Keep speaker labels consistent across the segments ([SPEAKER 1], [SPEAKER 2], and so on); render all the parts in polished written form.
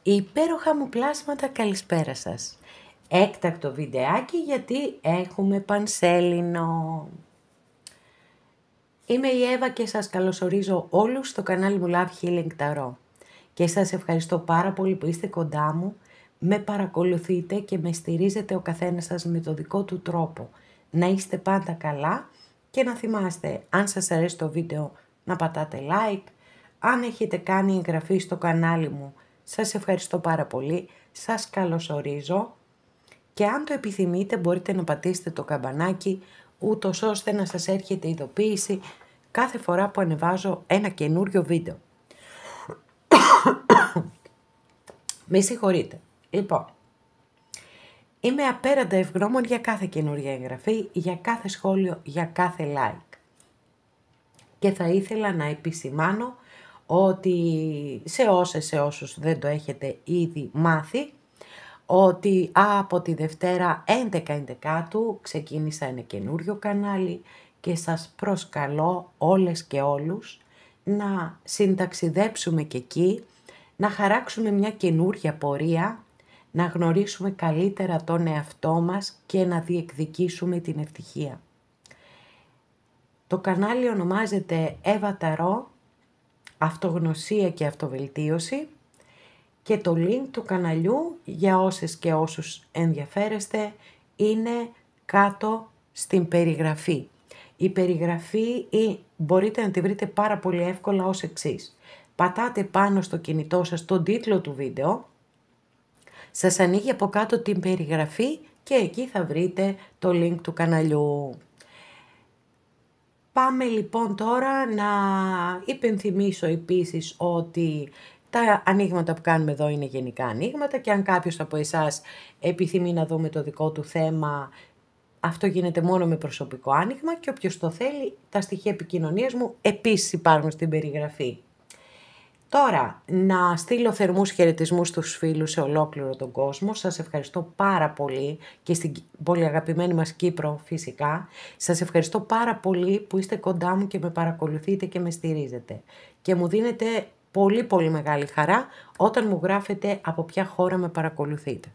[SPEAKER 1] Υπέροχα μου πλάσματα, καλησπέρα σας. Έκτακτο βιντεάκι γιατί έχουμε πανσέλινο. Είμαι η Εύα και σας καλωσορίζω όλους στο κανάλι μου Love Healing Tarot. Και σας ευχαριστώ πάρα πολύ που είστε κοντά μου, με παρακολουθείτε και με στηρίζετε ο καθένας σας με το δικό του τρόπο. Να είστε πάντα καλά και να θυμάστε, αν σας αρέσει το βίντεο, να πατάτε like. Αν έχετε κάνει εγγραφή στο κανάλι μου, σας ευχαριστώ πάρα πολύ, σας καλωσορίζω και αν το επιθυμείτε μπορείτε να πατήσετε το καμπανάκι ούτως ώστε να σας έρχεται ειδοποίηση κάθε φορά που ανεβάζω ένα καινούριο βίντεο. Με συγχωρείτε. Λοιπόν, είμαι απέραντα ευγνώμων για κάθε καινούργια εγγραφή, για κάθε σχόλιο, για κάθε like. Και θα ήθελα να επισημάνω ότι σε όσους δεν το έχετε ήδη μάθει, ότι από τη Δευτέρα 11 ξεκίνησα ένα καινούριο κανάλι και σας προσκαλώ όλες και όλους να συνταξιδέψουμε και εκεί, να χαράξουμε μια καινούρια πορεία, να γνωρίσουμε καλύτερα τον εαυτό μας και να διεκδικήσουμε την ευτυχία. Το κανάλι ονομάζεται Εύα Tarot, αυτογνωσία και αυτοβελτίωση και το link του καναλιού για όσες και όσους ενδιαφέρεστε είναι κάτω στην περιγραφή. Η περιγραφή μπορείτε να τη βρείτε πάρα πολύ εύκολα ως εξής. Πατάτε πάνω στο κινητό σας τον τίτλο του βίντεο, σας ανοίγει από κάτω την περιγραφή και εκεί θα βρείτε το link του καναλιού. Πάμε λοιπόν τώρα να υπενθυμίσω επίσης ότι τα ανοίγματα που κάνουμε εδώ είναι γενικά ανοίγματα και αν κάποιος από εσάς επιθυμεί να δούμε το δικό του θέμα, αυτό γίνεται μόνο με προσωπικό άνοιγμα και όποιος το θέλει, τα στοιχεία επικοινωνίας μου επίσης υπάρχουν στην περιγραφή. Τώρα, να στείλω θερμούς χαιρετισμούς στους φίλους σε ολόκληρο τον κόσμο. Σας ευχαριστώ πάρα πολύ και στην πολύ αγαπημένη μας Κύπρο φυσικά. Σας ευχαριστώ πάρα πολύ που είστε κοντά μου και με παρακολουθείτε και με στηρίζετε. Και μου δίνετε πολύ πολύ μεγάλη χαρά όταν μου γράφετε από ποια χώρα με παρακολουθείτε.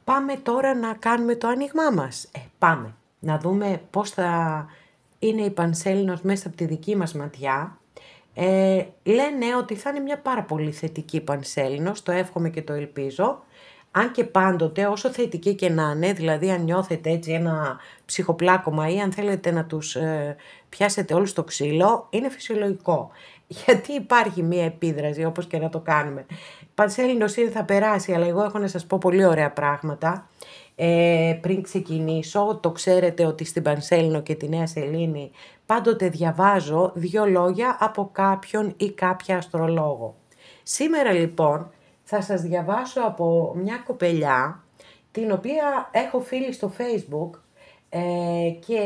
[SPEAKER 1] Πάμε τώρα να κάνουμε το άνοιγμά μας. Πάμε να δούμε πώς θα είναι η Πανσέλινος μέσα από τη δική μας ματιά. Λένε ότι θα είναι μια πάρα πολύ θετική Πανσέλινος, το εύχομαι και το ελπίζω. Αν και πάντοτε όσο θετική και να είναι, δηλαδή αν νιώθετε έτσι ένα ψυχοπλάκωμα ή αν θέλετε να τους πιάσετε όλους στο ξύλο, είναι φυσιολογικό. Γιατί υπάρχει μια επίδραση όπως και να το κάνουμε. Πανσέλινος είναι, θα περάσει, αλλά εγώ έχω να σας πω πολύ ωραία πράγματα. Πριν ξεκινήσω, το ξέρετε ότι στην Πανσέλινο και τη Νέα Σελήνη πάντοτε διαβάζω 2 λόγια από κάποιον ή κάποια αστρολόγο. Σήμερα λοιπόν θα σας διαβάσω από μια κοπελιά την οποία έχω φίλη στο Facebook και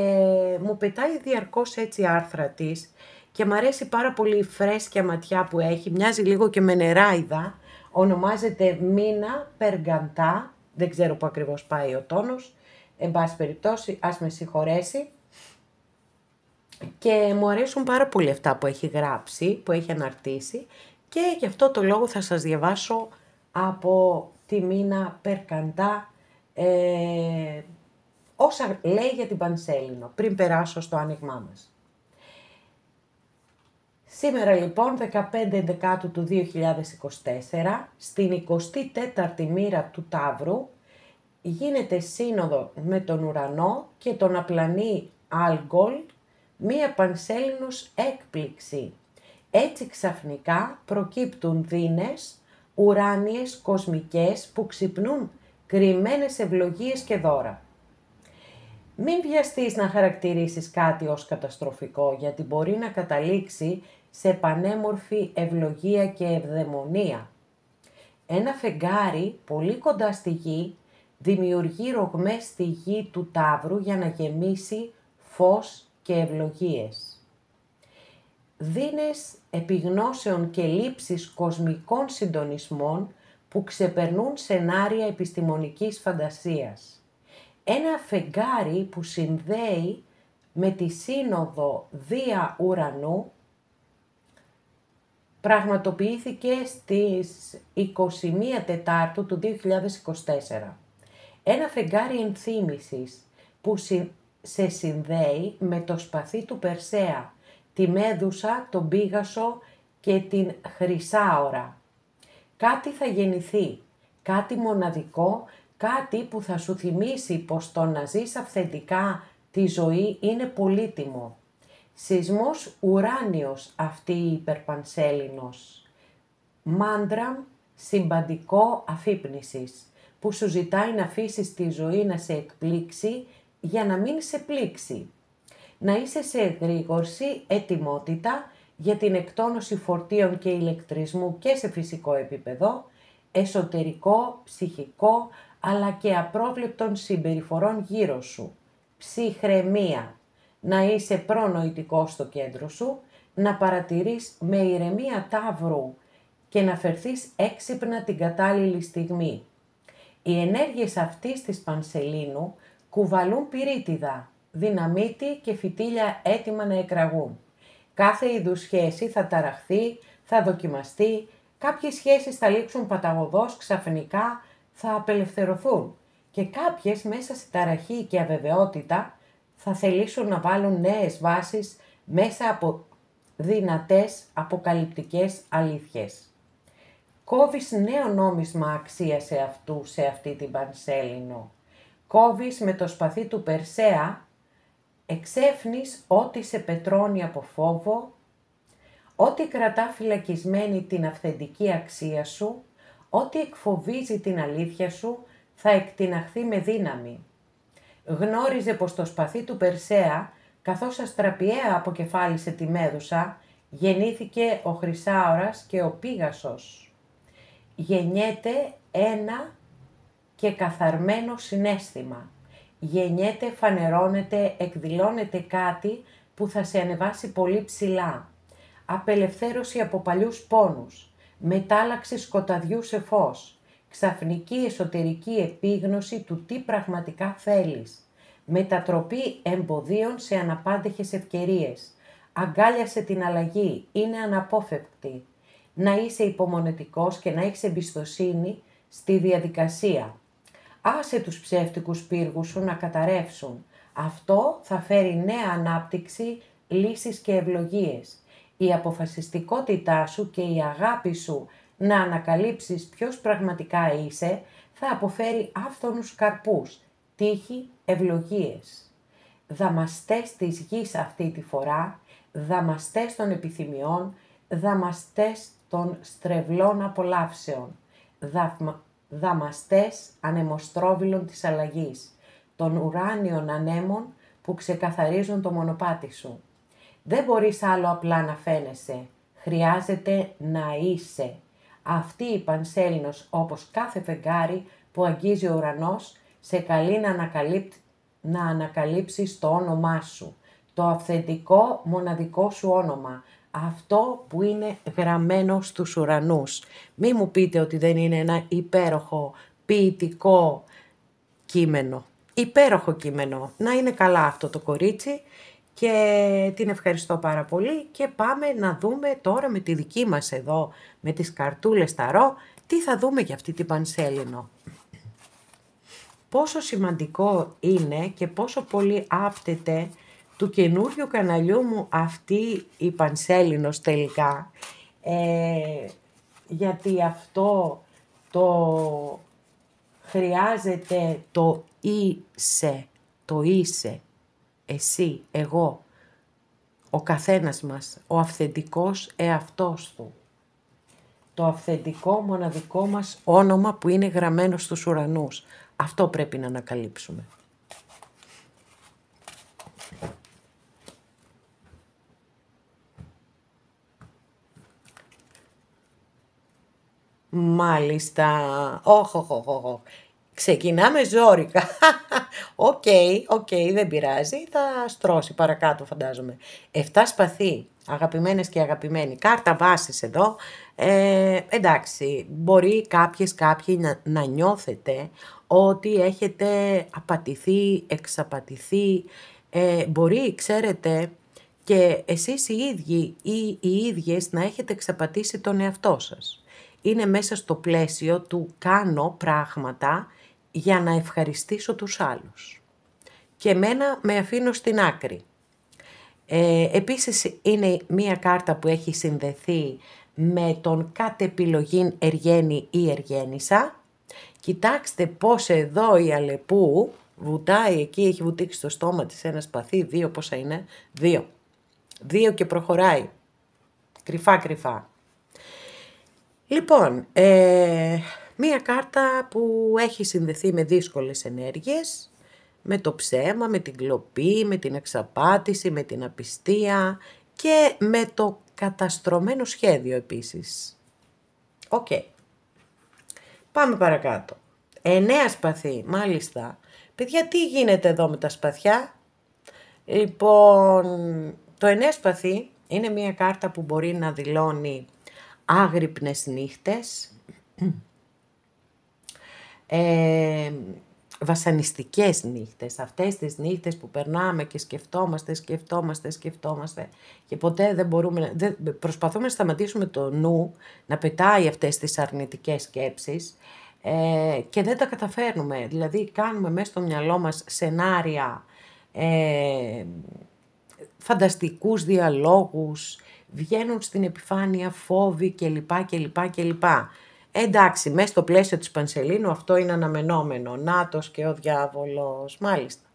[SPEAKER 1] μου πετάει διαρκώς έτσι άρθρα της και μου αρέσει πάρα πολύ η φρέσκια ματιά που έχει, μοιάζει λίγο και με νεράιδα, ονομάζεται Μίνα Περγαντά, δεν ξέρω που ακριβώς πάει ο τόνος, εν πάση περιπτώσει ας με συγχωρέσει. Και μου αρέσουν πάρα πολύ αυτά που έχει γράψει, που έχει αναρτήσει και γι' αυτό το λόγο θα σας διαβάσω από τη Μίνα Περκαντά όσα λέει για την Πανσέλινο, πριν περάσω στο άνοιγμά μας. Σήμερα λοιπόν, 15 Δεκάτου του 2024, στην 24η μοίρα του Ταύρου, γίνεται σύνοδο με τον ουρανό και τον απλανή Αλγκόλ, μία Πανσέλινος έκπληξη. Έτσι ξαφνικά προκύπτουν δίνες, ουράνιες, κοσμικές που ξυπνούν κρυμμένες ευλογίες και δώρα. Μην βιαστείς να χαρακτηρίσεις κάτι ως καταστροφικό, γιατί μπορεί να καταλήξει σε πανέμορφη ευλογία και ευδαιμονία. Ένα φεγγάρι πολύ κοντά στη γη δημιουργεί ρογμές στη γη του Ταύρου για να γεμίσει φως και ευλογίες. Δίνες επιγνώσεων και λήψεις κοσμικών συντονισμών που ξεπερνούν σενάρια επιστημονικής φαντασίας. Ένα φεγγάρι που συνδέει με τη σύνοδο Δία Ουρανού πραγματοποιήθηκε στις 21 Τετάρτου του 2024. Ένα φεγγάρι ενθύμησης που σε συνδέει με το σπαθί του Περσέα, τη Μέδουσα, τον Πήγασο και την Χρυσάωρα. Κάτι θα γεννηθεί, κάτι μοναδικό, κάτι που θα σου θυμίσει πως το να ζεις αυθεντικά τη ζωή είναι πολύτιμο. Σεισμός ουράνιος αυτή η υπερπανσέλινος. Μάντρα συμπαντικό αφύπνισης, που σου ζητάει να αφήσεις τη ζωή να σε εκπλήξει για να μην σε πλήξει. Να είσαι σε εγρήγορση, ετοιμότητα για την εκτόνωση φορτίων και ηλεκτρισμού και σε φυσικό επίπεδο, εσωτερικό, ψυχικό, αλλά και απρόβλεπτων συμπεριφορών γύρω σου. Ψυχραιμία. Να είσαι προνοητικός στο κέντρο σου, να παρατηρείς με ηρεμία ταύρου και να φερθείς έξυπνα την κατάλληλη στιγμή. Οι ενέργειες αυτής της πανσελίνου κουβαλούν πυρίτιδα, δυναμίτη και φυτίλια έτοιμα να εκραγούν. Κάθε είδους σχέση θα ταραχθεί, θα δοκιμαστεί, κάποιες σχέσεις θα λήξουν παταγωδώς, ξαφνικά θα απελευθερωθούν και κάποιες μέσα σε ταραχή και αβεβαιότητα θα θελήσουν να βάλουν νέες βάσεις μέσα από δυνατές αποκαλυπτικές αλήθειες. Κόβεις νέο νόμισμα αξία σε αυτή την πανσέλινο. Κόβεις με το σπαθί του Περσέα, εξέφνεις ό,τι σε πετρώνει από φόβο, ό,τι κρατά φυλακισμένη την αυθεντική αξία σου, ό,τι εκφοβίζει την αλήθεια σου, θα εκτιναχθεί με δύναμη. Γνώριζε πως το σπαθί του Περσέα, καθώς αστραπιαία αποκεφάλισε τη Μέδουσα, γεννήθηκε ο Χρυσάωρας και ο Πήγασος. Γεννιέται ένα και καθαρμένο συναίσθημα. Γεννιέται, φανερώνεται, εκδηλώνεται κάτι που θα σε ανεβάσει πολύ ψηλά. Απελευθέρωση από παλιούς πόνους. Μετάλλαξη σκοταδιού σε φως. Ξαφνική εσωτερική επίγνωση του τι πραγματικά θέλεις. Μετατροπή εμποδίων σε αναπάντεχες ευκαιρίες. Αγκάλιασε την αλλαγή. Είναι αναπόφευκτη. Να είσαι υπομονετικός και να έχεις εμπιστοσύνη στη διαδικασία. Άσε τους ψεύτικους πύργους σου να καταρρεύσουν. Αυτό θα φέρει νέα ανάπτυξη, λύσεις και ευλογίες. Η αποφασιστικότητά σου και η αγάπη σου να ανακαλύψεις ποιος πραγματικά είσαι θα αποφέρει άφθονους καρπούς, τύχη, ευλογίες. Δαμαστές της γης αυτή τη φορά, δαμαστές των επιθυμιών, δαμαστές των στρεβλών απολαύσεων, δαμαστές ανεμοστρόβιλων της αλλαγής, των ουράνιων ανέμων που ξεκαθαρίζουν το μονοπάτι σου. Δεν μπορείς άλλο απλά να φαίνεσαι, χρειάζεται να είσαι. Αυτή η πανσέλινος, όπως κάθε φεγγάρι που αγγίζει ο ουρανός, σε καλεί να ανακαλύψεις το όνομά σου, το αυθεντικό μοναδικό σου όνομα, αυτό που είναι γραμμένο στους ουρανούς. Μη μου πείτε ότι δεν είναι ένα υπέροχο ποιητικό κείμενο. Υπέροχο κείμενο. Να είναι καλά αυτό το κορίτσι και την ευχαριστώ πάρα πολύ και πάμε να δούμε τώρα με τη δική μας εδώ, με τις καρτούλες ταρό, τι θα δούμε για αυτή την πανσέλινο. Πόσο σημαντικό είναι και πόσο πολύ άπτεται του καινούριου καναλιού μου αυτή η πανσέλινος τελικά, γιατί αυτό το χρειάζεται το είσαι, εσύ, εγώ, ο καθένας μας, ο αυθεντικός εαυτός του, το αυθεντικό μοναδικό μας όνομα που είναι γραμμένο στους ουρανούς. Αυτό πρέπει να ανακαλύψουμε. Μάλιστα. Ξεκινάμε ζόρικα. Οκ, δεν πειράζει. Θα στρώσει παρακάτω φαντάζομαι. 7 σπαθί. Αγαπημένες και αγαπημένοι. Κάρτα βάσης εδώ. Εντάξει, μπορεί κάποιοι να νιώθετε ότι έχετε απατηθεί, εξαπατηθεί. Μπορεί, ξέρετε, και εσείς οι ίδιοι ή οι ίδιες να έχετε εξαπατήσει τον εαυτό σας. Είναι μέσα στο πλαίσιο του κάνω πράγματα για να ευχαριστήσω τους άλλους. Και εμένα με αφήνω στην άκρη. Επίσης είναι μία κάρτα που έχει συνδεθεί με τον κατ' επιλογήν Εργένη ή Εργένισσα. Κοιτάξτε πώς εδώ η Αλεπού βουτάει εκεί, έχει βουτήξει στο στόμα της ένα σπαθί, 2 πόσα είναι, 2. 2 και προχωράει, κρυφά κρυφά. Λοιπόν, μία κάρτα που έχει συνδεθεί με δύσκολες ενέργειες, με το ψέμα, με την κλοπή, με την εξαπάτηση, με την απιστία και με το καταστρωμένο σχέδιο επίσης. Οκ. Πάμε παρακάτω. 9 σπαθί, μάλιστα. Παιδιά, τι γίνεται εδώ με τα σπαθιά? Λοιπόν, το 9 σπαθί είναι μία κάρτα που μπορεί να δηλώνει άγρυπνες νύχτες, βασανιστικές νύχτες, αυτές τις νύχτες που περνάμε και σκεφτόμαστε και ποτέ δεν μπορούμε, προσπαθούμε να σταματήσουμε το νου να πετάει αυτές τις αρνητικές σκέψεις και δεν τα καταφέρνουμε. Δηλαδή κάνουμε μέσα στο μυαλό μας σενάρια, φανταστικούς διαλόγους, βγαίνουν στην επιφάνεια φόβοι κλπ. Εντάξει, μέσα στο πλαίσιο της Πανσελίνου αυτό είναι αναμενόμενο. Νάτος και ο διάβολος, μάλιστα.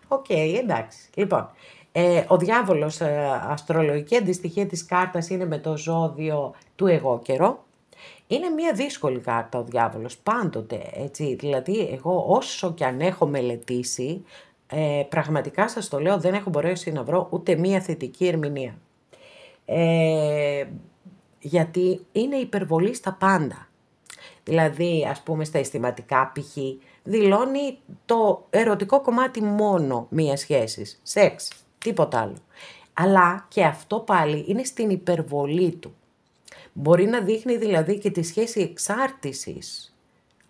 [SPEAKER 1] Οκ, εντάξει. Λοιπόν, ο διάβολος, αστρολογική αντιστοιχεία της κάρτας είναι με το ζώδιο του εγώ καιρό. Είναι μια δύσκολη κάρτα ο διάβολος, πάντοτε, έτσι. Δηλαδή, εγώ όσο και αν έχω μελετήσει, πραγματικά σας το λέω, δεν έχω μπορέσει να βρω ούτε μία θετική ερμηνεία. Γιατί είναι υπερβολή στα πάντα. Δηλαδή, ας πούμε, στα αισθηματικά π.χ. δηλώνει το ερωτικό κομμάτι μόνο μίας σχέσης. Σεξ, τίποτα άλλο. Αλλά και αυτό πάλι είναι στην υπερβολή του. Μπορεί να δείχνει δηλαδή και τη σχέση εξάρτησης,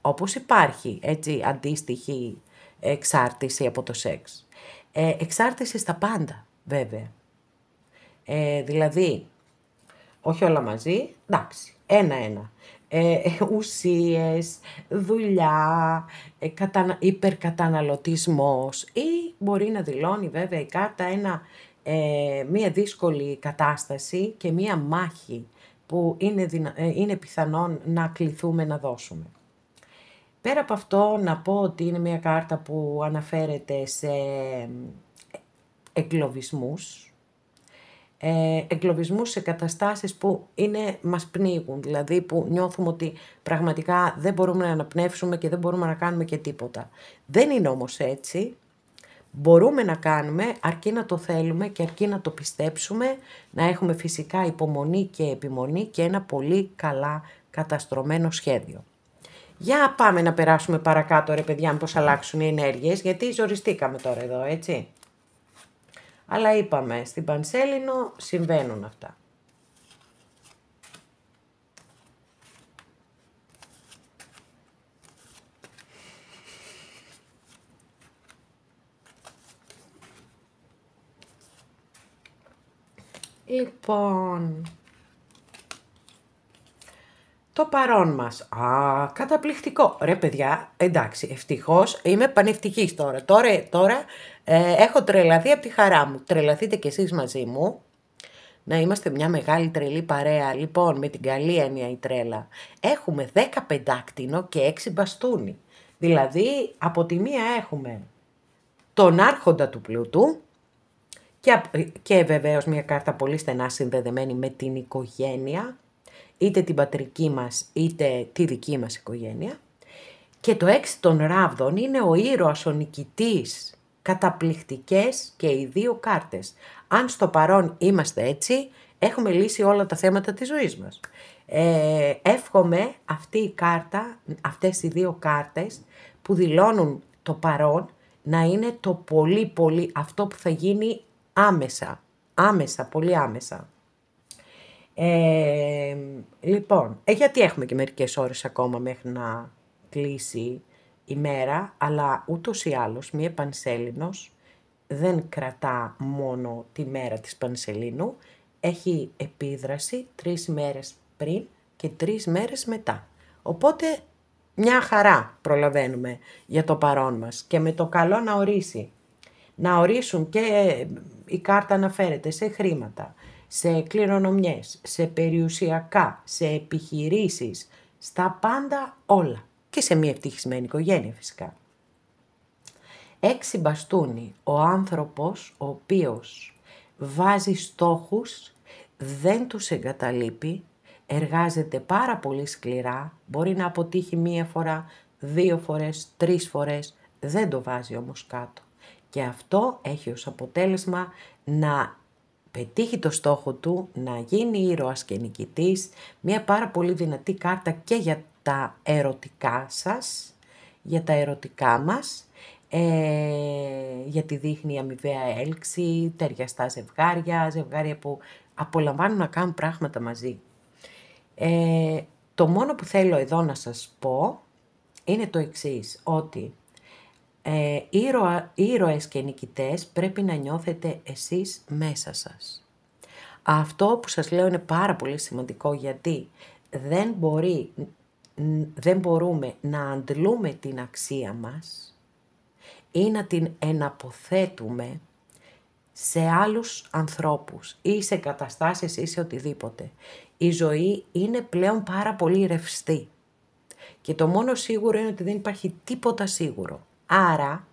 [SPEAKER 1] όπως υπάρχει έτσι αντίστοιχη εξάρτηση από το σεξ. Εξάρτηση στα πάντα, βέβαια. Δηλαδή, όχι όλα μαζί, εντάξει, ένα-ένα. Ουσίες, δουλειά, υπερκαταναλωτισμός ή μπορεί να δηλώνει βέβαια η κάρτα μία δύσκολη κατάσταση και μία μάχη που είναι πιθανόν να κληθούμε να δώσουμε. Πέρα από αυτό να πω ότι είναι μια κάρτα που αναφέρεται σε εγκλωβισμούς, εγκλωβισμούς σε καταστάσεις που μας πνίγουν, δηλαδή που νιώθουμε ότι πραγματικά δεν μπορούμε να αναπνεύσουμε και δεν μπορούμε να κάνουμε και τίποτα. Δεν είναι όμως έτσι. Μπορούμε να κάνουμε αρκεί να το θέλουμε και αρκεί να το πιστέψουμε, να έχουμε φυσικά υπομονή και επιμονή και ένα πολύ καλά καταστρωμένο σχέδιο. Για πάμε να περάσουμε παρακάτω ρε παιδιά, μήπως αλλάξουν οι ενέργειες, γιατί ζοριστήκαμε τώρα εδώ, έτσι. Αλλά είπαμε, στην Πανσέλινο συμβαίνουν αυτά. Λοιπόν, το παρόν μας. Καταπληκτικό. Ρε παιδιά, εντάξει, ευτυχώς είμαι πανευτυχής τώρα. Τώρα έχω τρελαθεί από τη χαρά μου. Τρελαθείτε κι εσείς μαζί μου. Να είμαστε μια μεγάλη τρελή παρέα. Λοιπόν, με την καλή έννοια η τρέλα. Έχουμε 10 πεντάκτηνο και 6 μπαστούνι. Δηλαδή, από τη μία έχουμε τον άρχοντα του πλούτου, και βεβαίως μια κάρτα πολύ στενά συνδεδεμένη με την οικογένεια, είτε την πατρική μας είτε τη δική μας οικογένεια. Και το 6 των ράβδων είναι ο ήρωας, ο νικητής. Καταπληκτικές και οι 2 κάρτες. Αν στο παρόν είμαστε έτσι, έχουμε λύσει όλα τα θέματα της ζωής μας. Εύχομαι αυτή η κάρτα, αυτές οι 2 κάρτες που δηλώνουν το παρόν, να είναι το πολύ πολύ αυτό που θα γίνει άμεσα, πολύ άμεσα. Λοιπόν, γιατί έχουμε και μερικές ώρες ακόμα μέχρι να κλείσει η μέρα, αλλά ούτως ή άλλως μία Πανσέλινος δεν κρατά μόνο τη μέρα της Πανσελίνου, έχει επίδραση 3 μέρες πριν και 3 μέρες μετά. Οπότε μια χαρά προλαβαίνουμε για το παρόν μας και με το καλό να ορίσει. Να ορίσουν και η κάρτα αναφέρεται σε χρήματα, σε κληρονομιές, σε περιουσιακά, σε επιχειρήσεις, στα πάντα όλα και σε μια ευτυχισμένη οικογένεια φυσικά. 6 μπαστούνι, ο άνθρωπος ο οποίος βάζει στόχους, δεν τους εγκαταλείπει, εργάζεται πάρα πολύ σκληρά, μπορεί να αποτύχει 1 φορά, 2 φορές, 3 φορές, δεν το βάζει όμως κάτω. Και αυτό έχει ως αποτέλεσμα να πετύχει το στόχο του, να γίνει ήρωας και νικητής, μια πάρα πολύ δυνατή κάρτα και για τα ερωτικά σας, για τα ερωτικά μας, γιατί δείχνει αμοιβαία έλξη, ταιριαστά ζευγάρια, ζευγάρια που απολαμβάνουν να κάνουν πράγματα μαζί. Το μόνο που θέλω εδώ να σας πω είναι το εξής, ότι ήρωες και νικητές πρέπει να νιώθετε εσείς μέσα σας. Αυτό που σας λέω είναι πάρα πολύ σημαντικό, γιατί δεν μπορούμε να αντλούμε την αξία μας ή να την εναποθέτουμε σε άλλους ανθρώπους ή σε καταστάσεις ή σε οτιδήποτε. Η ζωή είναι πλέον πάρα πολύ ρευστή και το μόνο σίγουρο είναι ότι δεν υπάρχει τίποτα σίγουρο. Άρα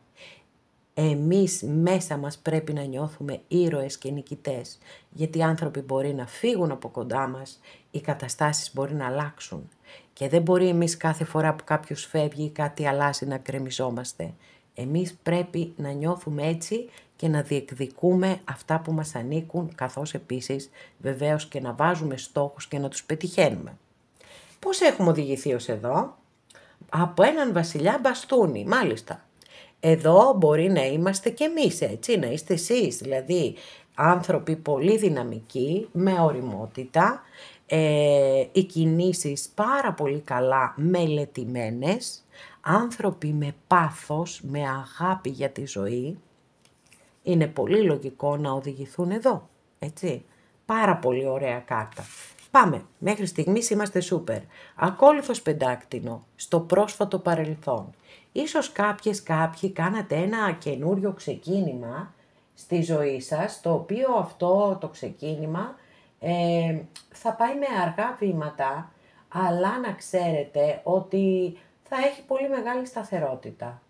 [SPEAKER 1] εμείς μέσα μας πρέπει να νιώθουμε ήρωες και νικητές, γιατί οι άνθρωποι μπορεί να φύγουν από κοντά μας, οι καταστάσεις μπορεί να αλλάξουν και δεν μπορεί εμείς κάθε φορά που κάποιος φεύγει ή κάτι αλλάζει να γκρεμιζόμαστε. Εμείς πρέπει να νιώθουμε έτσι και να διεκδικούμε αυτά που μας ανήκουν, καθώς επίσης βεβαίως και να βάζουμε στόχους και να τους πετυχαίνουμε. Πώς έχουμε οδηγηθεί ως εδώ? Από έναν βασιλιά μπαστούνι, μάλιστα. Εδώ μπορεί να είμαστε και εμείς, έτσι, να είστε εσείς, δηλαδή άνθρωποι πολύ δυναμικοί, με ωριμότητα, οι κινήσεις πάρα πολύ καλά μελετημένες, άνθρωποι με πάθος, με αγάπη για τη ζωή. Είναι πολύ λογικό να οδηγηθούν εδώ, έτσι. Πάρα πολύ ωραία κάρτα. Πάμε, μέχρι στιγμής είμαστε σούπερ. Ακόλουθος πεντάκτηνο, στο πρόσφατο παρελθόν. Ίσως κάποιοι κάνατε ένα καινούριο ξεκίνημα στη ζωή σας, το οποίο αυτό το ξεκίνημα θα πάει με αργά βήματα, αλλά να ξέρετε ότι θα έχει πολύ μεγάλη σταθερότητα.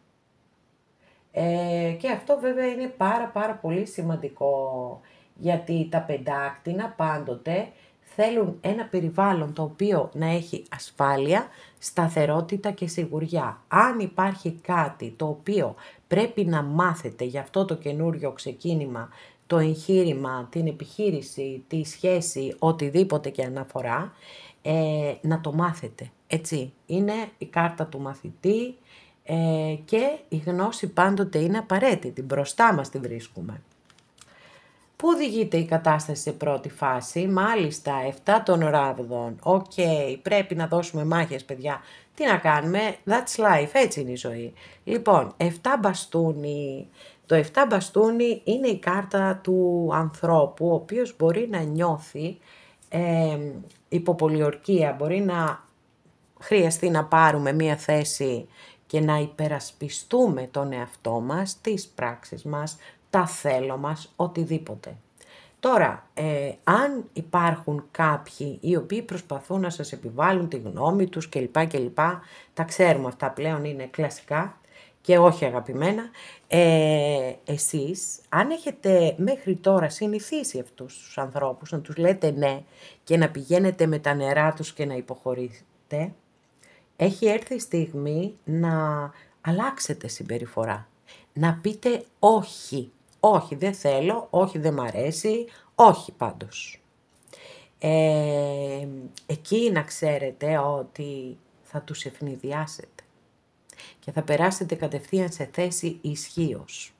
[SPEAKER 1] Και αυτό βέβαια είναι πάρα πολύ σημαντικό, γιατί τα πεντάκτηνα πάντοτε θέλουν ένα περιβάλλον το οποίο να έχει ασφάλεια, σταθερότητα και σιγουριά. Αν υπάρχει κάτι το οποίο πρέπει να μάθετε για αυτό το καινούριο ξεκίνημα, το εγχείρημα, την επιχείρηση, τη σχέση, οτιδήποτε και αναφορά, να το μάθετε, έτσι. Είναι η κάρτα του μαθητή και η γνώση πάντοτε είναι απαραίτητη, μπροστά μας τη βρίσκουμε. Πού οδηγείται η κατάσταση σε πρώτη φάση? Μάλιστα, 7 των ράβδων. Οκ, πρέπει να δώσουμε μάχες, παιδιά. Τι να κάνουμε, that's life, έτσι είναι η ζωή. Λοιπόν, 7 μπαστούνι. Το 7 μπαστούνι είναι η κάρτα του ανθρώπου, ο οποίος μπορεί να νιώθει υποπολιορκία, μπορεί να χρειαστεί να πάρουμε μία θέση και να υπερασπιστούμε τον εαυτό μας, τις πράξεις μας, τα θέλω μας, οτιδήποτε. Τώρα, αν υπάρχουν κάποιοι οι οποίοι προσπαθούν να σας επιβάλλουν τη γνώμη τους κλπ, τα ξέρουμε αυτά πλέον, είναι κλασικά και όχι αγαπημένα, εσείς αν έχετε μέχρι τώρα συνηθίσει αυτούς τους ανθρώπους να τους λέτε ναι και να πηγαίνετε με τα νερά τους και να υποχωρήσετε, έχει έρθει η στιγμή να αλλάξετε συμπεριφορά, να πείτε όχι. Όχι, δεν θέλω, όχι, δεν μ' αρέσει, όχι πάντως. Εκεί να ξέρετε ότι θα τους ευνηδιάσετε και θα περάσετε κατευθείαν σε θέση ισχύος.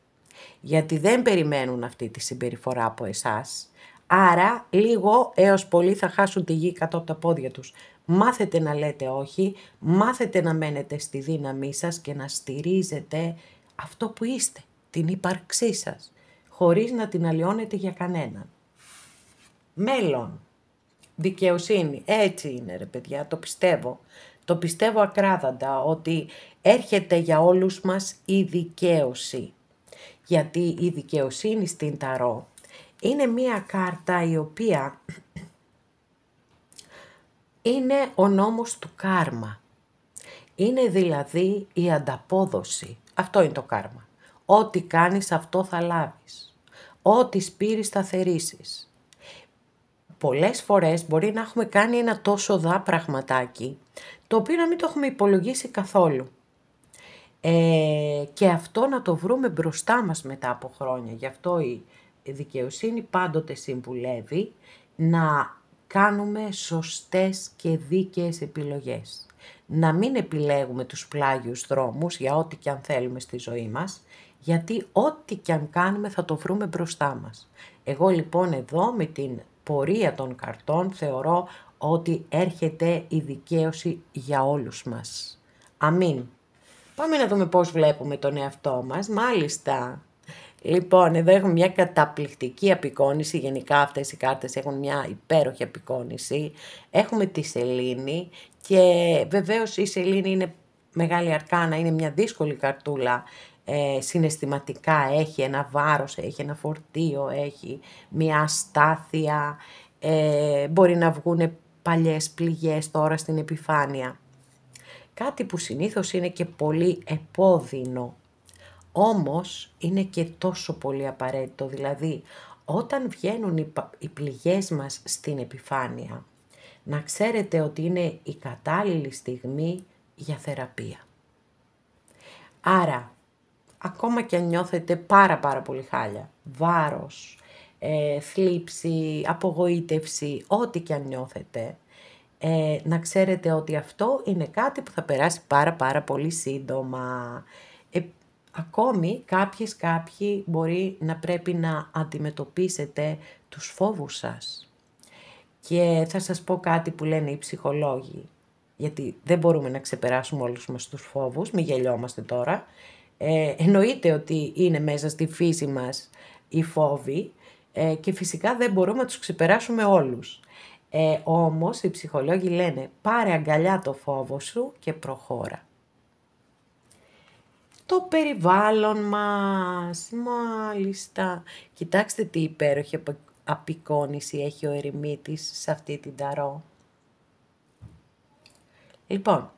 [SPEAKER 1] Γιατί δεν περιμένουν αυτή τη συμπεριφορά από εσάς, άρα λίγο έως πολύ θα χάσουν τη γη κάτω από τα πόδια τους. Μάθετε να λέτε όχι, μάθετε να μένετε στη δύναμή σας και να στηρίζετε αυτό που είστε, την ύπαρξή σας. χωρίς να την αλλοιώνετε για κανέναν. Μέλλον, δικαιοσύνη, έτσι είναι ρε παιδιά, το πιστεύω. Το πιστεύω ακράδαντα ότι έρχεται για όλους μας η δικαίωση. Γιατί η δικαιοσύνη στην Ταρό είναι μία κάρτα η οποία είναι ο νόμος του κάρμα. Είναι δηλαδή η ανταπόδοση. Αυτό είναι το κάρμα. Ό,τι κάνεις αυτό θα λάβεις. Ό,τι σπείρεις θα θερήσεις. Πολλές φορές μπορεί να έχουμε κάνει ένα τόσο δά πραγματάκι, το οποίο να μην το έχουμε υπολογίσει καθόλου. Και αυτό να το βρούμε μπροστά μας μετά από χρόνια. Γι' αυτό η δικαιοσύνη πάντοτε συμβουλεύει να κάνουμε σωστές και δίκαιες επιλογές. Να μην επιλέγουμε τους πλάγιους δρόμους για ό,τι και αν θέλουμε στη ζωή μας, γιατί ό,τι και αν κάνουμε θα το βρούμε μπροστά μας. Εγώ λοιπόν εδώ με την πορεία των καρτών θεωρώ ότι έρχεται η δικαίωση για όλους μας. Αμήν. Πάμε να δούμε πώς βλέπουμε τον εαυτό μας. Μάλιστα. Λοιπόν, εδώ έχουμε μια καταπληκτική απεικόνηση. Γενικά αυτές οι κάρτες έχουν μια υπέροχη απεικόνηση. Έχουμε τη σελήνη και βεβαίως η σελήνη είναι μεγάλη αρκάνα, είναι μια δύσκολη καρτούλα. Συναισθηματικά έχει ένα βάρος, έχει ένα φορτίο, έχει μια αστάθεια. Μπορεί να βγουν παλιές πληγές τώρα στην επιφάνεια. Κάτι που συνήθως είναι και πολύ επώδυνο, όμως είναι και τόσο πολύ απαραίτητο. Δηλαδή, όταν βγαίνουν οι πληγές μας στην επιφάνεια, να ξέρετε ότι είναι η κατάλληλη στιγμή για θεραπεία. Άρα, ακόμα και αν νιώθετε πάρα πολύ χάλια, βάρος, θλίψη, απογοήτευση, ό,τι και αν νιώθετε, να ξέρετε ότι αυτό είναι κάτι που θα περάσει πάρα πολύ σύντομα. Ακόμη κάποιοι μπορεί να πρέπει να αντιμετωπίσετε τους φόβους σας. Και θα σας πω κάτι που λένε οι ψυχολόγοι, γιατί δεν μπορούμε να ξεπεράσουμε όλους μας τους φόβους, μην γελιόμαστε τώρα. Εννοείται ότι είναι μέσα στη φύση μας οι φόβοι και φυσικά δεν μπορούμε να τους ξεπεράσουμε όλους. Όμως οι ψυχολόγοι λένε πάρε αγκαλιά το φόβο σου και προχώρα. Το περιβάλλον μας, μάλιστα. Κοιτάξτε τι υπέροχη απεικόνηση έχει ο ερημίτης σε αυτή την Ταρό. Λοιπόν,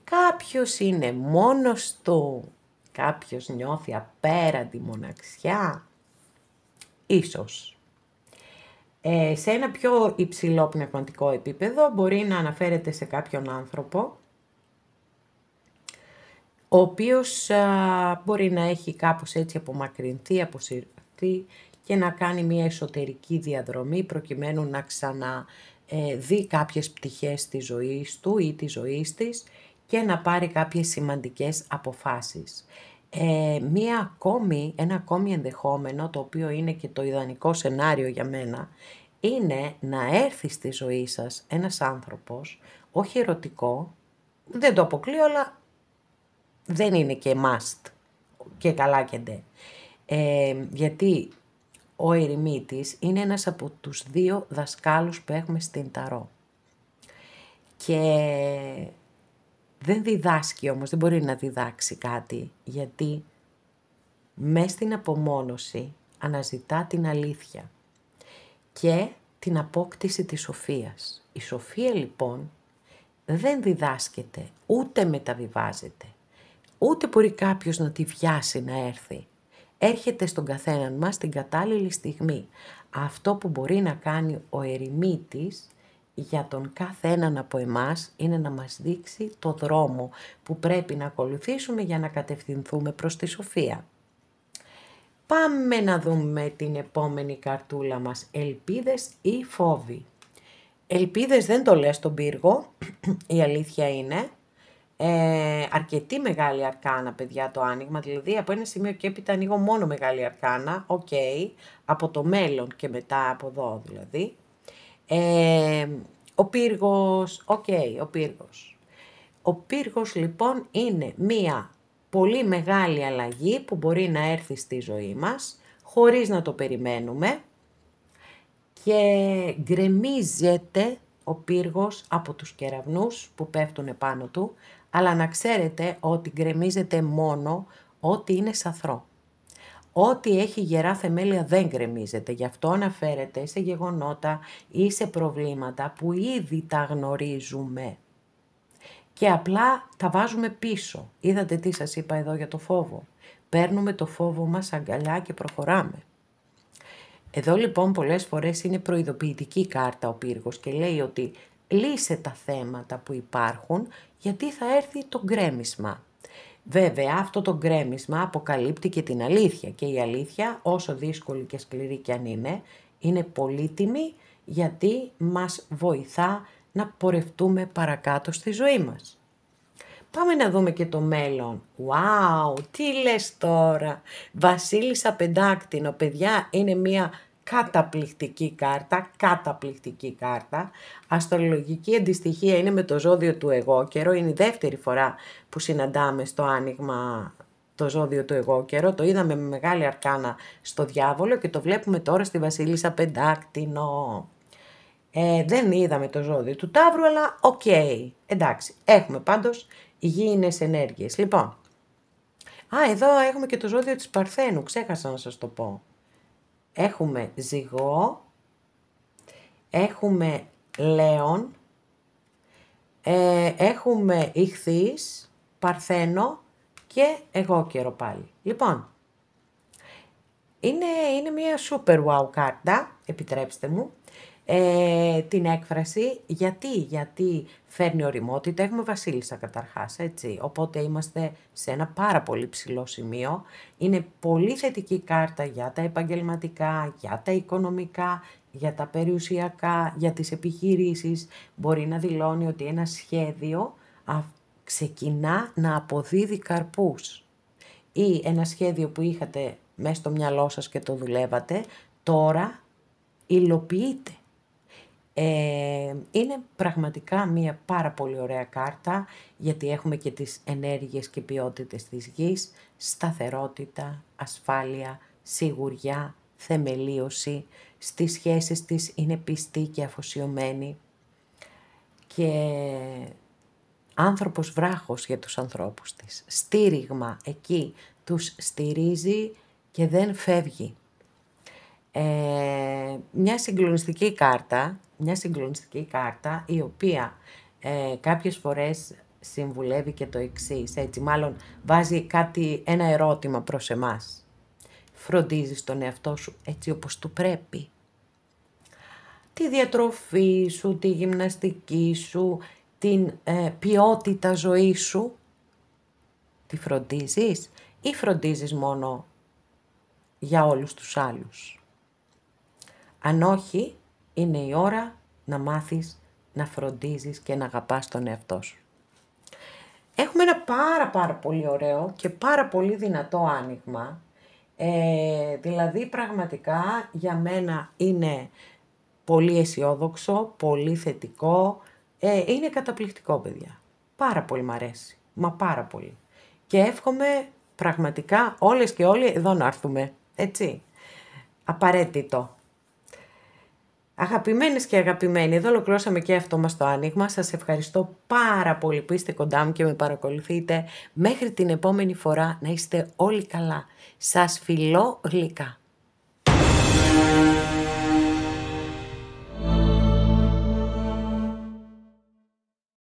[SPEAKER 1] κάποιος είναι μόνος του, κάποιος νιώθει απέραντη μοναξιά, ίσως. Σε ένα πιο υψηλό πνευματικό επίπεδο μπορεί να αναφέρεται σε κάποιον άνθρωπο, ο οποίος μπορεί να έχει κάπως έτσι απομακρυνθεί, αποσυρθεί και να κάνει μια εσωτερική διαδρομή προκειμένου να ξαναδεί κάποιες πτυχές της ζωής του ή της ζωής της και να πάρει κάποιες σημαντικές αποφάσεις. Ένα ακόμη ενδεχόμενο, το οποίο είναι και το ιδανικό σενάριο για μένα, είναι να έρθει στη ζωή σας ένας άνθρωπος, όχι ερωτικό, δεν το αποκλείω, αλλά δεν είναι και must και καλά και ντε. Γιατί ο ερημίτης είναι ένας από τους 2 δασκάλους που έχουμε στην Ταρό. Και δεν διδάσκει όμως, δεν μπορεί να διδάξει κάτι, γιατί μες στην απομόνωση αναζητά την αλήθεια και την απόκτηση της σοφίας. Η σοφία λοιπόν δεν διδάσκεται, ούτε μεταβιβάζεται, ούτε μπορεί κάποιος να τη βιάσει να έρθει. Έρχεται στον καθέναν μας την κατάλληλη στιγμή. Αυτό που μπορεί να κάνει ο ερημίτης για τον καθέναν από εμάς είναι να μας δείξει το δρόμο που πρέπει να ακολουθήσουμε για να κατευθυνθούμε προς τη σοφία. Πάμε να δούμε την επόμενη καρτούλα μας. Ελπίδες ή φόβοι. Ελπίδες δεν το λέει στον πύργο, η αλήθεια είναι. Αρκετή μεγάλη αρκάνα, παιδιά, το άνοιγμα. Δηλαδή από ένα σημείο και έπειτα ανοίγω μόνο μεγάλη αρκάνα. Από το μέλλον και μετά από εδώ δηλαδή. Ο πύργος, ο πύργος. Ο πύργος λοιπόν είναι μία πολύ μεγάλη αλλαγή που μπορεί να έρθει στη ζωή μας χωρίς να το περιμένουμε και γκρεμίζεται ο πύργος από τους κεραυνούς που πέφτουν πάνω του, αλλά να ξέρετε ότι γκρεμίζεται μόνο ό,τι είναι σαθρό. Ό,τι έχει γερά θεμέλια δεν γκρεμίζεται, γι' αυτό αναφέρεται σε γεγονότα ή σε προβλήματα που ήδη τα γνωρίζουμε. Και απλά τα βάζουμε πίσω. Είδατε τι σας είπα εδώ για το φόβο. Παίρνουμε το φόβο μας αγκαλιά και προχωράμε. Εδώ λοιπόν πολλές φορές είναι προειδοποιητική κάρτα ο πύργος και λέει ότι λύσε τα θέματα που υπάρχουν γιατί θα έρθει το γκρέμισμα. Βέβαια αυτό το γκρέμισμα αποκαλύπτει και την αλήθεια και η αλήθεια όσο δύσκολη και σκληρή κι αν είναι πολύτιμη γιατί μας βοηθά να πορευτούμε παρακάτω στη ζωή μας. Πάμε να δούμε και το μέλλον. Wow, τι λες τώρα. Βασίλισσα Πεντάκτηνο, παιδιά, είναι μια καταπληκτική κάρτα. Αστρολογική αντιστοιχεία είναι με το ζώδιο του εγώκερο. Είναι η δεύτερη φορά που συναντάμε στο άνοιγμα το ζώδιο του εγώκερο. Το είδαμε με μεγάλη αρκάνα στο διάβολο και το βλέπουμε τώρα στη Βασίλισσα Πεντάκτηνο. Δεν είδαμε το ζώδιο του Ταύρου, αλλά οκ. Εντάξει, έχουμε πάντως υγιεινές ενέργειες. Λοιπόν, εδώ έχουμε και το ζώδιο της Παρθένου, ξέχασα να σας το πω. Έχουμε Ζυγό, έχουμε Λέων, έχουμε Ιχθύς, Παρθένο και εγώκερο πάλι. Λοιπόν, είναι μια super wow κάρτα, επιτρέψτε μου. Την έκφραση, γιατί φέρνει ωριμότητα, έχουμε βασίλισσα καταρχάς, έτσι, οπότε είμαστε σε ένα πάρα πολύ ψηλό σημείο, είναι πολύ θετική κάρτα για τα επαγγελματικά, για τα οικονομικά, για τα περιουσιακά, για τις επιχειρήσεις, μπορεί να δηλώνει ότι ένα σχέδιο ξεκινά να αποδίδει καρπούς ή ένα σχέδιο που είχατε μέσα στο μυαλό σας και το δουλεύατε, τώρα υλοποιείται. Είναι πραγματικά μια πάρα πολύ ωραία κάρτα γιατί έχουμε και τις ενέργειες και ποιότητες της γης, σταθερότητα, ασφάλεια, σιγουριά, θεμελίωση, στις σχέσεις της είναι πιστή και αφοσιωμένη και άνθρωπος βράχος για τους ανθρώπους της. Στήριγμα εκεί, τους στηρίζει και δεν φεύγει. Μια συγκλονιστική κάρτα η οποία κάποιες φορές συμβουλεύει και το εξής, έτσι, μάλλον βάζει ένα ερώτημα προς εμάς. Φροντίζεις τον εαυτό σου έτσι όπως του πρέπει? Τη διατροφή σου, τη γυμναστική σου, την ποιότητα ζωής σου, τη φροντίζεις ή φροντίζεις μόνο για όλους τους άλλους? Αν όχι, είναι η ώρα να μάθεις να φροντίζεις και να αγαπάς τον εαυτό σου. Έχουμε ένα πάρα πολύ ωραίο και πάρα πολύ δυνατό άνοιγμα. Δηλαδή πραγματικά για μένα είναι πολύ αισιόδοξο, πολύ θετικό. Είναι καταπληκτικό, παιδιά. Πάρα πολύ μ' αρέσει. Μα πάρα πολύ. Και εύχομαι πραγματικά όλες και όλοι εδώ να έρθουμε. Έτσι. Απαραίτητο. Αγαπημένες και αγαπημένοι, εδώ ολοκληρώσαμε και αυτό μας το άνοιγμα. Σας ευχαριστώ πάρα πολύ που είστε κοντά μου και με παρακολουθείτε. Μέχρι την επόμενη φορά να είστε όλοι καλά. Σας φιλώ γλυκά.